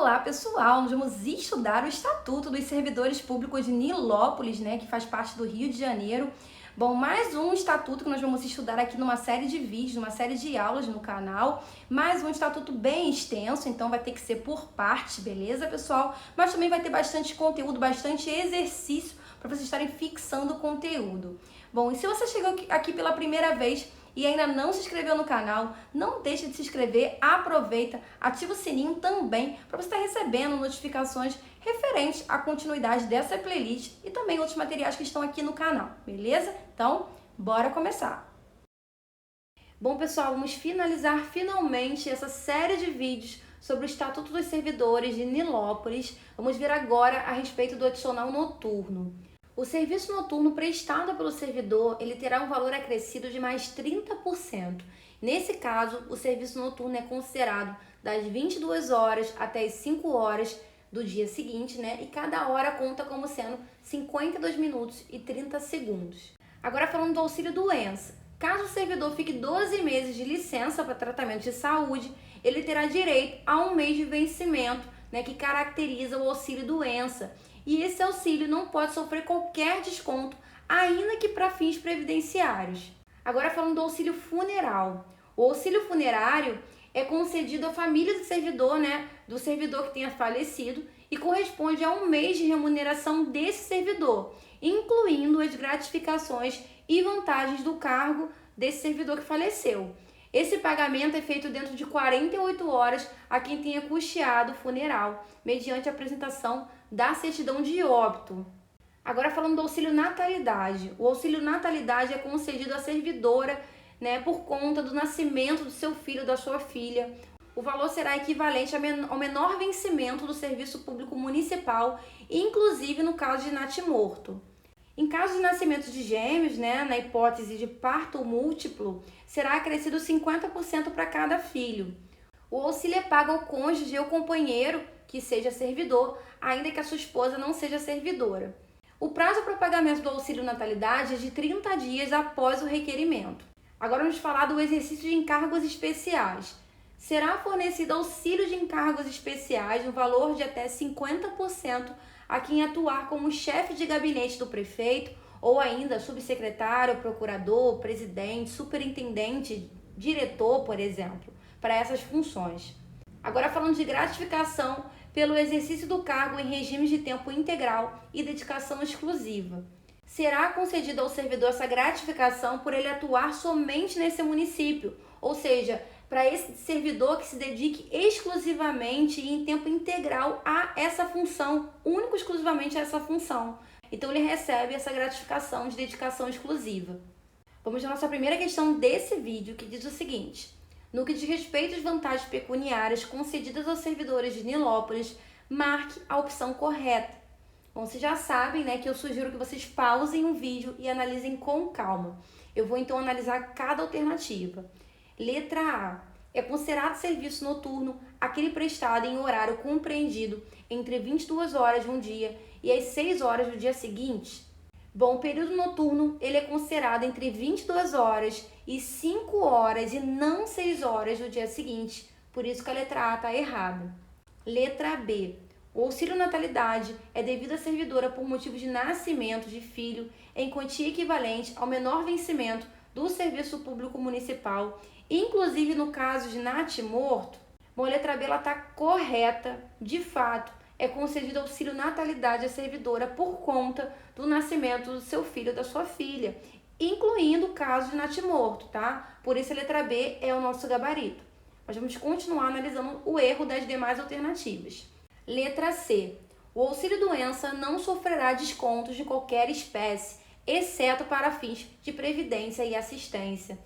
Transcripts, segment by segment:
Olá pessoal, nós vamos estudar o Estatuto dos Servidores Públicos de Nilópolis, que faz parte do Rio de Janeiro. Bom, mais um estatuto que nós vamos estudar aqui numa série de vídeos, numa série de aulas no canal. Mais um estatuto bem extenso, então vai ter que ser por parte, beleza, pessoal? Mas também vai ter bastante conteúdo, bastante exercício para vocês estarem fixando o conteúdo. Bom, e se você chegou aqui pela primeira vez e ainda não se inscreveu no canal, não deixe de se inscrever, aproveita, ativa o sininho também para você estar recebendo notificações referentes à continuidade dessa playlist e também outros materiais que estão aqui no canal, beleza? Então, bora começar! Bom, pessoal, vamos finalizar finalmente essa série de vídeos sobre o Estatuto dos Servidores de Nilópolis. Vamos ver agora a respeito do adicional noturno. O serviço noturno prestado pelo servidor, ele terá um valor acrescido de mais 30%. Nesse caso, o serviço noturno é considerado das 22 horas até as 5 horas do dia seguinte, E cada hora conta como sendo 52 minutos e 30 segundos. Agora falando do auxílio doença. Caso o servidor fique 12 meses de licença para tratamento de saúde, ele terá direito a um mês de vencimento, que caracteriza o auxílio doença. E esse auxílio não pode sofrer qualquer desconto, ainda que para fins previdenciários. Agora falando do auxílio funeral. O auxílio funerário é concedido à família do servidor que tenha falecido e corresponde a um mês de remuneração desse servidor, incluindo as gratificações e vantagens do cargo desse servidor que faleceu. Esse pagamento é feito dentro de 48 horas a quem tenha custeado o funeral, mediante a apresentação da certidão de óbito. Agora falando do auxílio natalidade. O auxílio natalidade é concedido à servidora, por conta do nascimento do seu filho ou da sua filha. O valor será equivalente ao menor vencimento do serviço público municipal, inclusive no caso de natimorto. Em caso de nascimento de gêmeos, na hipótese de parto múltiplo, será acrescido 50% para cada filho. O auxílio é pago ao cônjuge ou companheiro que seja servidor, ainda que a sua esposa não seja servidora. O prazo para o pagamento do auxílio natalidade é de 30 dias após o requerimento. Agora vamos falar do exercício de encargos especiais. Será fornecido auxílio de encargos especiais no valor de até 50% a quem atuar como chefe de gabinete do prefeito ou ainda subsecretário, procurador, presidente, superintendente, diretor, por exemplo, para essas funções. Agora falando de gratificação pelo exercício do cargo em regimes de tempo integral e dedicação exclusiva. Será concedida ao servidor essa gratificação por ele atuar somente nesse município, ou seja, para esse servidor que se dedique exclusivamente e em tempo integral a essa função, único exclusivamente a essa função. Então ele recebe essa gratificação de dedicação exclusiva. Vamos à nossa primeira questão desse vídeo, que diz o seguinte: no que diz respeito às vantagens pecuniárias concedidas aos servidores de Nilópolis, marque a opção correta. Bom, vocês já sabem, que eu sugiro que vocês pausem o vídeo e analisem com calma. Eu vou então analisar cada alternativa. Letra A. É considerado serviço noturno aquele prestado em horário compreendido entre 22 horas de um dia e as 6 horas do dia seguinte? Bom, o período noturno ele é considerado entre 22 horas e 5 horas e não 6 horas do dia seguinte. Por isso que a letra A está errada. Letra B. O auxílio natalidade é devido à servidora por motivo de nascimento de filho em quantia equivalente ao menor vencimento do serviço público municipal, inclusive no caso de natimorto. Bom, a letra B está correta, de fato, é concedido auxílio natalidade à servidora por conta do nascimento do seu filho ou da sua filha, incluindo o caso de natimorto, tá? Por isso a letra B é o nosso gabarito. Mas vamos continuar analisando o erro das demais alternativas. Letra C. O auxílio doença não sofrerá descontos de qualquer espécie, exceto para fins de previdência e assistência.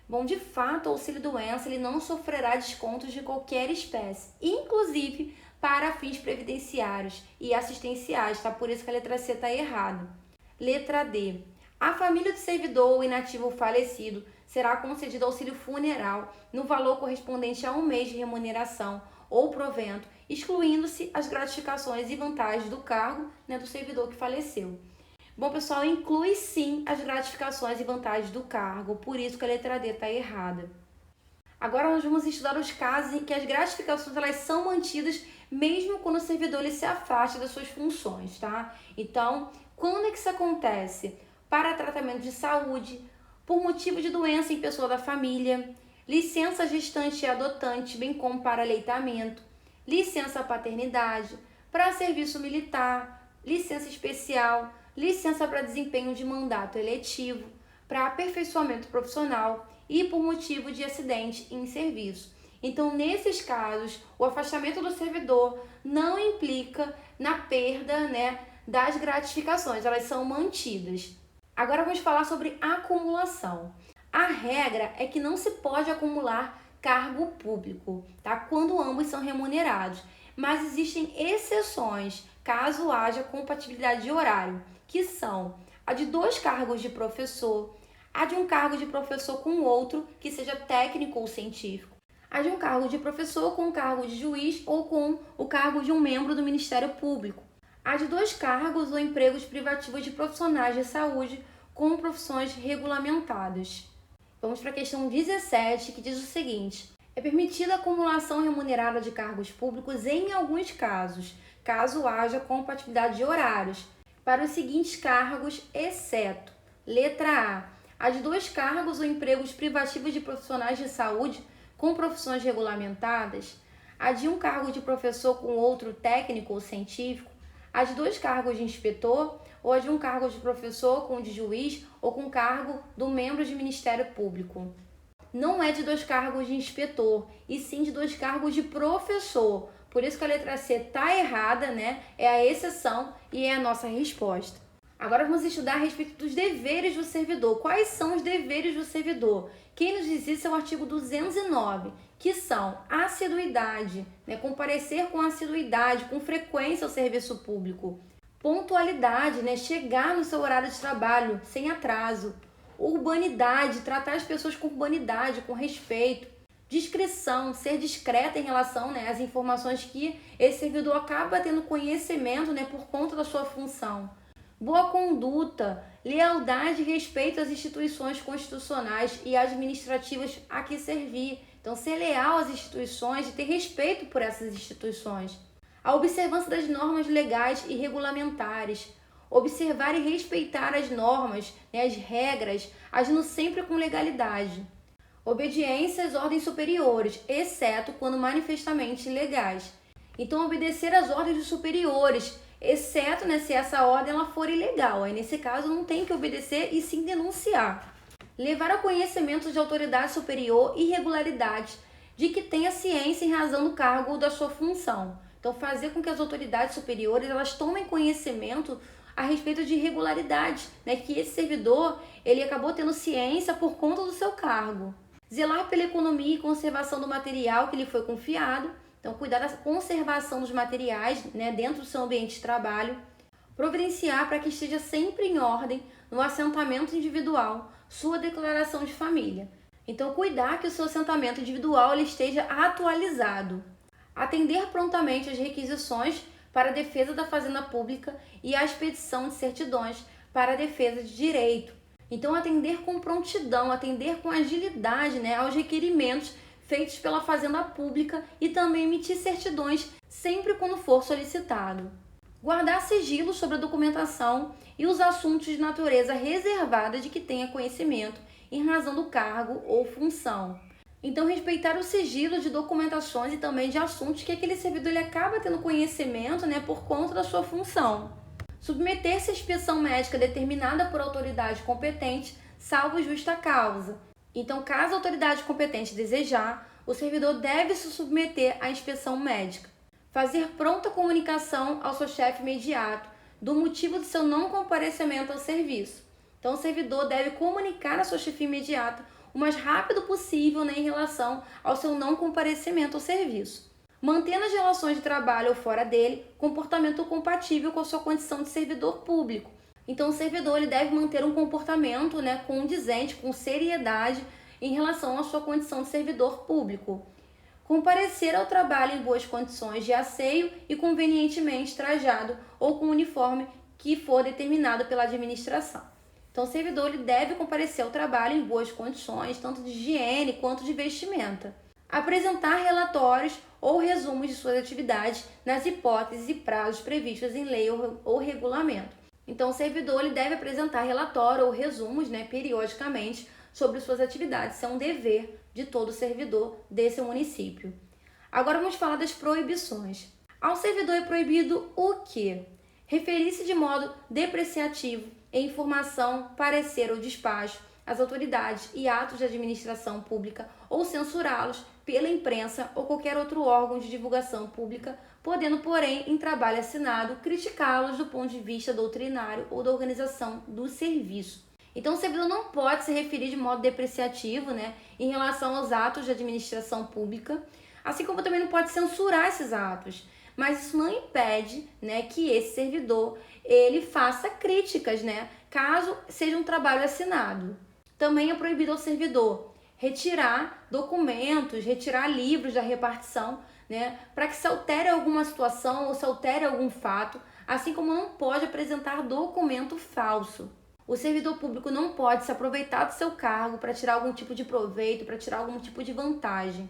Bom, de fato, o auxílio doença ele não sofrerá descontos de qualquer espécie, inclusive para fins previdenciários e assistenciais, tá? Por isso que a letra C está errada. Letra D. A família do servidor ou inativo falecido será concedido auxílio funeral no valor correspondente a um mês de remuneração ou provento, excluindo-se as gratificações e vantagens do cargo, do servidor que faleceu. Bom, pessoal, inclui sim as gratificações e vantagens do cargo, por isso que a letra D está errada. Agora nós vamos estudar os casos em que as gratificações elas são mantidas mesmo quando o servidor ele se afasta das suas funções, tá? Então, quando é que isso acontece? Para tratamento de saúde, por motivo de doença em pessoa da família, licença gestante e adotante, bem como para aleitamento, licença paternidade, para serviço militar, licença especial, licença para desempenho de mandato eletivo, para aperfeiçoamento profissional e por motivo de acidente em serviço. Então, nesses casos, o afastamento do servidor não implica na perda, das gratificações, elas são mantidas. Agora vamos falar sobre acumulação. A regra é que não se pode acumular cargo público, tá? Quando ambos são remunerados, mas existem exceções, caso haja compatibilidade de horário, que são a de 2 cargos de professor, a de um cargo de professor com outro que seja técnico ou científico, a de um cargo de professor com o cargo de juiz ou com o cargo de um membro do Ministério Público, a de 2 cargos ou empregos privativos de profissionais de saúde com profissões regulamentadas. Vamos para a questão 17, que diz o seguinte: é permitida a acumulação remunerada de cargos públicos em alguns casos, caso haja compatibilidade de horários, para os seguintes cargos, exceto: letra A de 2 cargos ou empregos privativos de profissionais de saúde com profissões regulamentadas, a de um cargo de professor com outro técnico ou científico, a de 2 cargos de inspetor ou a de um cargo de professor com de juiz ou com cargo do membro de Ministério Público. Não é de 2 cargos de inspetor, e sim de 2 cargos de professor. Por isso que a letra C está errada, É a exceção e é a nossa resposta. Agora vamos estudar a respeito dos deveres do servidor. Quais são os deveres do servidor? Quem nos diz isso é o artigo 209, que são assiduidade, comparecer com assiduidade, com frequência ao serviço público. Pontualidade, chegar no seu horário de trabalho, sem atraso. Urbanidade, tratar as pessoas com urbanidade, com respeito. Discrição, ser discreta em relação às informações que esse servidor acaba tendo conhecimento por conta da sua função. Boa conduta, lealdade e respeito às instituições constitucionais e administrativas a que servir. Então, ser leal às instituições e ter respeito por essas instituições. A observância das normas legais e regulamentares. Observar e respeitar as normas, as regras, agindo sempre com legalidade. Obediência às ordens superiores, exceto quando manifestamente ilegais. Então, obedecer às ordens dos superiores, exceto se essa ordem ela for ilegal. Aí, nesse caso, não tem que obedecer e sim denunciar. Levar ao conhecimento de autoridade superior irregularidades de que tenha ciência em razão do cargo ou da sua função. Então, fazer com que as autoridades superiores elas tomem conhecimento a respeito de irregularidades, que esse servidor ele acabou tendo ciência por conta do seu cargo. Zelar pela economia e conservação do material que lhe foi confiado. Então, cuidar da conservação dos materiais dentro do seu ambiente de trabalho. Providenciar para que esteja sempre em ordem no assentamento individual sua declaração de família. Então, cuidar que o seu assentamento individual ele esteja atualizado. Atender prontamente às requisições para a defesa da fazenda pública e a expedição de certidões para a defesa de direito. Então, atender com prontidão, atender com agilidade aos requerimentos feitos pela fazenda pública e também emitir certidões sempre quando for solicitado. Guardar sigilo sobre a documentação e os assuntos de natureza reservada de que tenha conhecimento em razão do cargo ou função. Então, respeitar o sigilo de documentações e também de assuntos que aquele servidor ele acaba tendo conhecimento por conta da sua função. Submeter-se à inspeção médica determinada por autoridade competente, salvo justa causa. Então, caso a autoridade competente desejar, o servidor deve se submeter à inspeção médica. Fazer pronta comunicação ao seu chefe imediato do motivo de seu não comparecimento ao serviço. Então, o servidor deve comunicar à sua chefia imediata o mais rápido possível em relação ao seu não comparecimento ao serviço. Mantendo as relações de trabalho ou fora dele, comportamento compatível com a sua condição de servidor público. Então, o servidor ele deve manter um comportamento condizente, com seriedade, em relação à sua condição de servidor público. Comparecer ao trabalho em boas condições de asseio e convenientemente trajado ou com o uniforme que for determinado pela administração. Então, o servidor ele deve comparecer ao trabalho em boas condições, tanto de higiene quanto de vestimenta. apresentar relatórios ou resumos de suas atividades nas hipóteses e prazos previstos em lei ou regulamento. Então, o servidor ele deve apresentar relatório ou resumos, periodicamente sobre suas atividades. Isso é um dever de todo servidor desse município. Agora vamos falar das proibições. Ao servidor é proibido o quê? Referir-se de modo depreciativo em informação, parecer ou despacho às autoridades e atos de administração pública ou censurá-los pela imprensa ou qualquer outro órgão de divulgação pública, podendo, porém, em trabalho assinado, criticá-los do ponto de vista doutrinário ou da organização do serviço. Então, o servidor não pode se referir de modo depreciativo, em relação aos atos de administração pública, assim como também não pode censurar esses atos. Mas isso não impede, que esse servidor ele faça críticas, caso seja um trabalho assinado. Também é proibido ao servidor retirar documentos, retirar livros da repartição, para que se altere alguma situação ou se altere algum fato, assim como não pode apresentar documento falso. O servidor público não pode se aproveitar do seu cargo para tirar algum tipo de proveito, para tirar algum tipo de vantagem.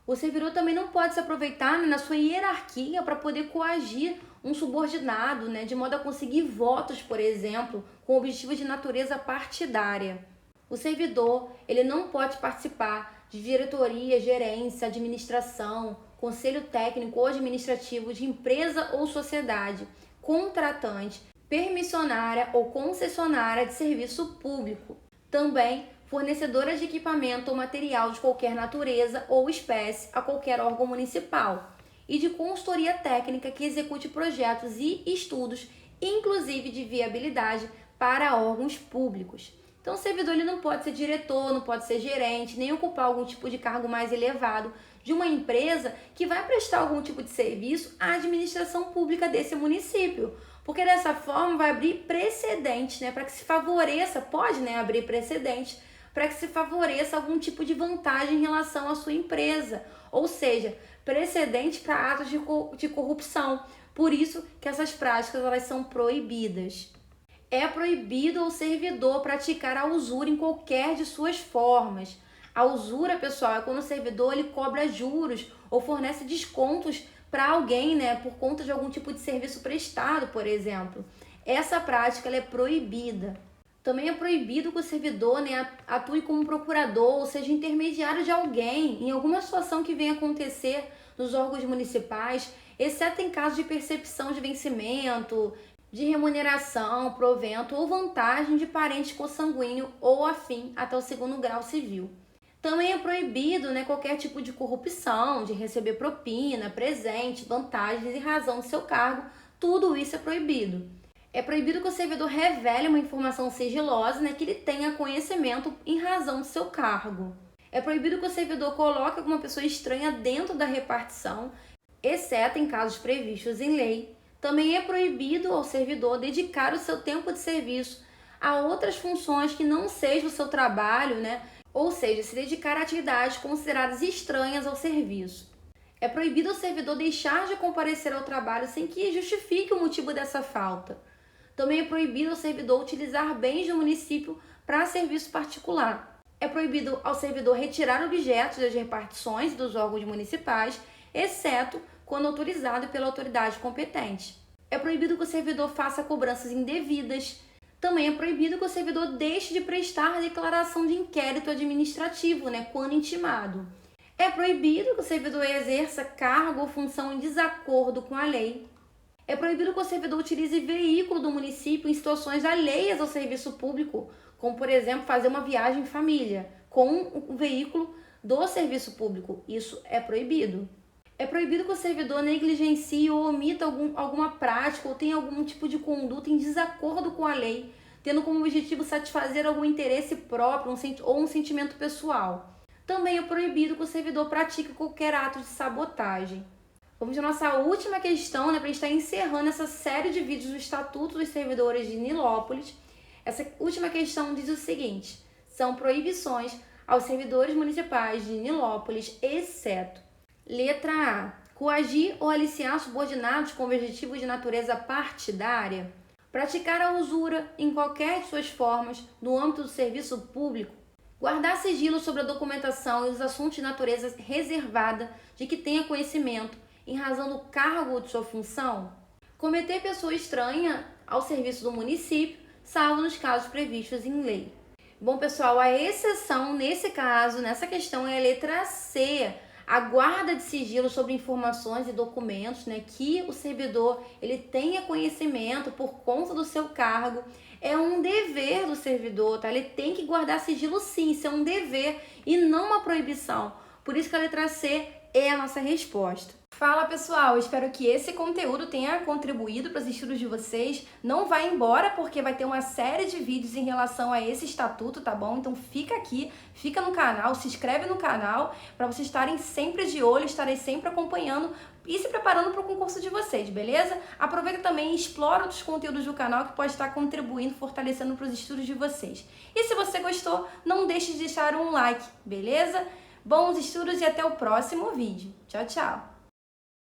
O servidor também não pode se aproveitar na sua hierarquia para poder coagir um subordinado, de modo a conseguir votos, por exemplo, com objetivos de natureza partidária. O servidor ele não pode participar de diretoria, gerência, administração, conselho técnico ou administrativo de empresa ou sociedade, contratante, permissionária ou concessionária de serviço público. Também fornecedora de equipamento ou material de qualquer natureza ou espécie a qualquer órgão municipal e de consultoria técnica que execute projetos e estudos, inclusive de viabilidade, para órgãos públicos. Então, o servidor ele não pode ser diretor, não pode ser gerente, nem ocupar algum tipo de cargo mais elevado de uma empresa que vai prestar algum tipo de serviço à administração pública desse município. Porque dessa forma vai abrir precedente, para que se favoreça, pode abrir precedente para que se favoreça algum tipo de vantagem em relação à sua empresa. Ou seja, precedente para atos de corrupção. Por isso que essas práticas elas são proibidas. É proibido ao servidor praticar a usura em qualquer de suas formas. A usura, pessoal, é quando o servidor ele cobra juros ou fornece descontos para alguém, por conta de algum tipo de serviço prestado, por exemplo. Essa prática ela é proibida. Também é proibido que o servidor atue como procurador, ou seja, intermediário de alguém em alguma situação que venha acontecer nos órgãos municipais, exceto em caso de percepção de vencimento, de remuneração, provento ou vantagem de parente consanguíneo ou afim até o 2º grau civil. Também é proibido qualquer tipo de corrupção, de receber propina, presente, vantagens em razão do seu cargo. Tudo isso é proibido. É proibido que o servidor revele uma informação sigilosa que ele tenha conhecimento em razão do seu cargo. É proibido que o servidor coloque alguma pessoa estranha dentro da repartição, exceto em casos previstos em lei. Também é proibido ao servidor dedicar o seu tempo de serviço a outras funções que não sejam o seu trabalho, ou seja, se dedicar a atividades consideradas estranhas ao serviço. É proibido ao servidor deixar de comparecer ao trabalho sem que justifique o motivo dessa falta. Também é proibido ao servidor utilizar bens do município para serviço particular. É proibido ao servidor retirar objetos das repartições dos órgãos municipais, exceto quando autorizado pela autoridade competente. É proibido que o servidor faça cobranças indevidas. Também é proibido que o servidor deixe de prestar declaração de inquérito administrativo, quando intimado. É proibido que o servidor exerça cargo ou função em desacordo com a lei. É proibido que o servidor utilize veículo do município em situações alheias ao serviço público, como, por exemplo, fazer uma viagem em família com o veículo do serviço público. Isso é proibido. É proibido que o servidor negligencie ou omita alguma prática ou tenha algum tipo de conduta em desacordo com a lei, tendo como objetivo satisfazer algum interesse próprio ou um sentimento pessoal. Também é proibido que o servidor pratique qualquer ato de sabotagem. Vamos à nossa última questão, para a gente estar encerrando essa série de vídeos do Estatuto dos Servidores de Nilópolis. Essa última questão diz o seguinte: são proibições aos servidores municipais de Nilópolis, exceto: letra A. Coagir ou aliciar subordinados com objetivos de natureza partidária. Praticar a usura em qualquer de suas formas no âmbito do serviço público. Guardar sigilo sobre a documentação e os assuntos de natureza reservada de que tenha conhecimento em razão do cargo ou de sua função. Cometer pessoa estranha ao serviço do município, salvo nos casos previstos em lei. Bom, pessoal, a exceção nesse caso, nessa questão, é a letra C, a guarda de sigilo sobre informações e documentos, né, que o servidor ele tenha conhecimento por conta do seu cargo. É um dever do servidor, tá? Ele tem que guardar sigilo sim, isso é um dever e não uma proibição. Por isso que a letra C é a nossa resposta. Fala pessoal, espero que esse conteúdo tenha contribuído para os estudos de vocês. Não vai embora porque vai ter uma série de vídeos em relação a esse estatuto, tá bom? Então fica aqui, fica no canal, se inscreve no canal para vocês estarem sempre de olho, estarem sempre acompanhando e se preparando para o concurso de vocês, beleza? Aproveita também e explora outros conteúdos do canal que pode estar contribuindo, fortalecendo para os estudos de vocês. E se você gostou, não deixe de deixar um like, beleza? Bons estudos e até o próximo vídeo. Tchau, tchau!